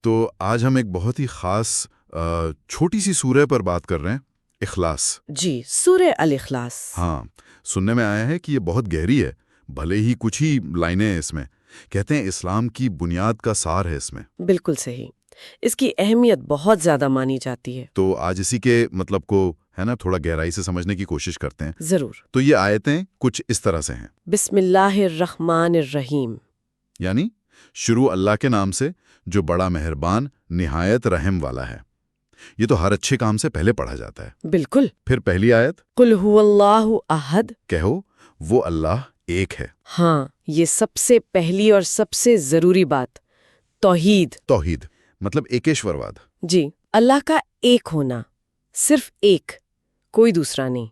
तो आज हम एक बहुत ही ख़ास छोटी सी सूरह पर बात कर रहे हैं, इखलास। जी, सूरह अल इखलास। हाँ, सुनने में आया है कि ये बहुत गहरी है, भले ही कुछ ही लाइनें हैं इसमें। कहते हैं इस्लाम की बुनियाद का सार है इसमें। बिल्कुल सही। इसकी अहमियत बहुत ज्यादा मानी जाती है। तो आज इसी के मतलब को है ना थोड़ा गहराई से समझने की कोशिश करते हैं। जरूर। तो ये आयतें कुछ इस तरह से हैं, बिस्मिल्लाहिर्रहमानिर्रहीम। यानी शुरू अल्लाह के नाम से जो बड़ा मेहरबान निहायत रहम वाला है। ये तो हर अच्छे काम से पहले पढ़ा जाता है। बिल्कुल। फिर पहली आयत, कुल हुवल्लाहु अहद। कहो वो अल्लाह एक है। हाँ, ये सबसे पहली और सबसे जरूरी बात, तौहीद। तौहीद मतलब एकेश्वरवाद। जी, अल्लाह का एक होना, सिर्फ एक, कोई दूसरा नहीं।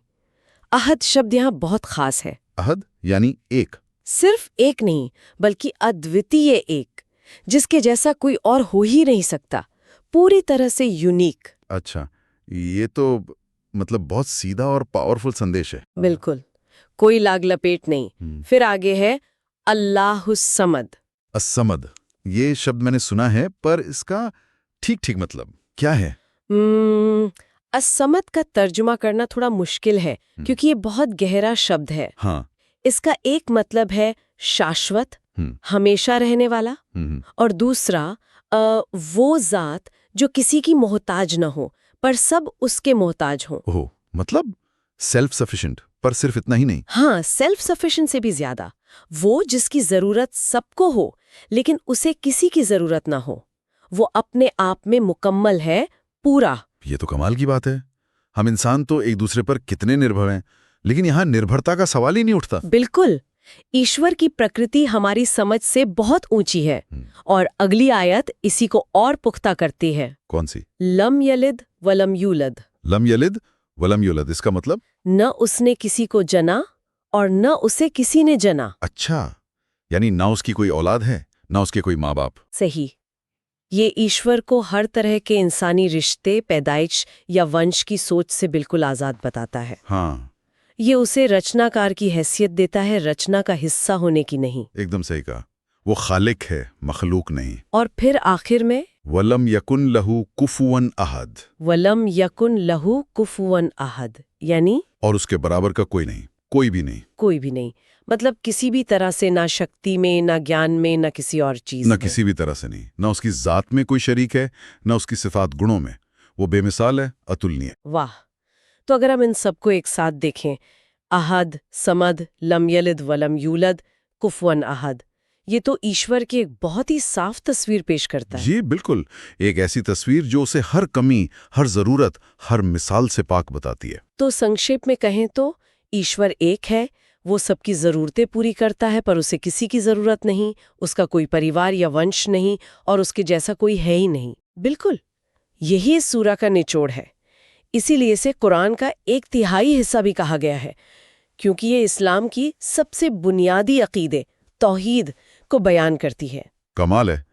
अहद शब्द यहाँ बहुत खास है। अहद यानी एक। सिर्फ एक नहीं, बल्कि अद्वितीय एक, जिसके जैसा कोई और हो ही नहीं सकता, पूरी तरह से यूनिक। अच्छा, ये तो मतलब बहुत सीधा और पावरफुल संदेश है। बिल्कुल, कोई लाग लपेट नहीं। फिर आगे है अल्लाहुस समद। अस्समद, ये शब्द मैंने सुना है, पर इसका ठीक ठीक मतलब क्या है? असमद का तर्जुमा करना थोड़ा मुश्किल है, क्योंकि ये बहुत गहरा शब्द है। हाँ। इसका एक मतलब है शाश्वत, हम्म, हमेशा रहने वाला, हम्म, और दूसरा वो जात जो किसी की मोहताज न हो, पर सब उसके मोहताज हो। ओह, मतलब सेल्फ सफिशिएंट, पर सिर्फ इतना ही नहीं। हाँ, सेल्फ सफिशिएंट से भी ज्यादा, वो जिसकी जरूरत सबको हो, लेकिन उसे किसी की जरूरत ना हो। वो अपने आप में मुकम्मल है, पूरा। ये तो कमाल की बात है। हम इंसान तो एक दूसरे पर कितने निर्भर हैं, लेकिन यहाँ निर्भरता का सवाल ही नहीं उठता। बिल्कुल, ईश्वर की प्रकृति हमारी समझ से बहुत ऊंची है। और अगली आयत इसी को और पुख्ता करती है। कौन सी? लम यलिद वलम यूलद। लम यलिद वलम यूलद, इसका मतलब? न उसने किसी को जना और न उसे किसी ने जना। अच्छा, यानी ना उसकी कोई औलाद है, ना उसके कोई माँ बाप। सही। ये ईश्वर को हर तरह के इंसानी रिश्ते, पैदाइश या वंश की सोच से बिल्कुल आजाद बताता है। हाँ, ये उसे रचनाकार की हैसियत देता है, रचना का हिस्सा होने की नहीं। एकदम सही कहा। वो खालिक है, मखलूक नहीं। और फिर आखिर में वलम यकुन लहू कुफुवन अहद, वलम यकुन लहू कुफुवन अहद, यानी और उसके बराबर का कोई नहीं, कोई भी नहीं। कोई भी नहीं। मतलब किसी भी तरह से, ना शक्ति में, ना ज्ञान में, ना किसी और चीज न में। किसी भी तरह से नहीं, न उसकी जात में कोई शरीक है, न उसकी सिफात गुणों में। वो बेमिसाल है, अतुलनीय। वाह। तो अगर हम इन सबको एक साथ देखें, अहद, समद, लम यलिद वलम यूलद, कुफवन अहद, ये तो ईश्वर की एक बहुत ही साफ तस्वीर पेश करता है। जी बिल्कुल, एक ऐसी तस्वीर जो उसे हर कमी, हर जरूरत, हर मिसाल से पाक बताती है। तो संक्षेप में कहें तो ईश्वर एक है, वो सबकी ज़रूरतें पूरी करता है, पर उसे किसी की ज़रूरत नहीं, उसका कोई परिवार या वंश नहीं, और उसके जैसा कोई है ही नहीं। बिल्कुल, यही इस सूरा का निचोड़ है। इसीलिए इसे कुरान का 1/3 हिस्सा भी कहा गया है, क्योंकि ये इस्लाम की सबसे बुनियादी अकीदे, तौहीद, को बयान करती है। कमाल है,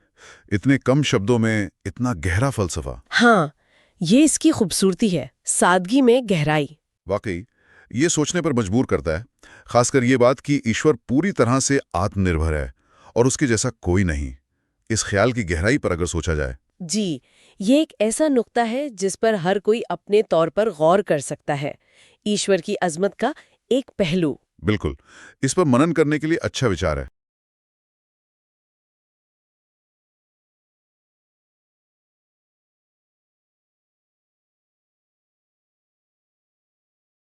इतने कम शब्दों में इतना गहरा फलसफा। हाँ, ये इसकी खूबसूरती है, सादगी में गहराई। वाकई ये सोचने पर मजबूर करता है, खासकर ये बात कि ईश्वर पूरी तरह से आत्मनिर्भर है और उसके जैसा कोई नहीं। इस ख्याल की गहराई पर अगर सोचा जाए। जी, ये एक ऐसा नुक्ता है जिस पर हर कोई अपने तौर पर गौर कर सकता है। ईश्वर की अजमत का एक पहलू। बिल्कुल, इस पर मनन करने के लिए अच्छा विचार है।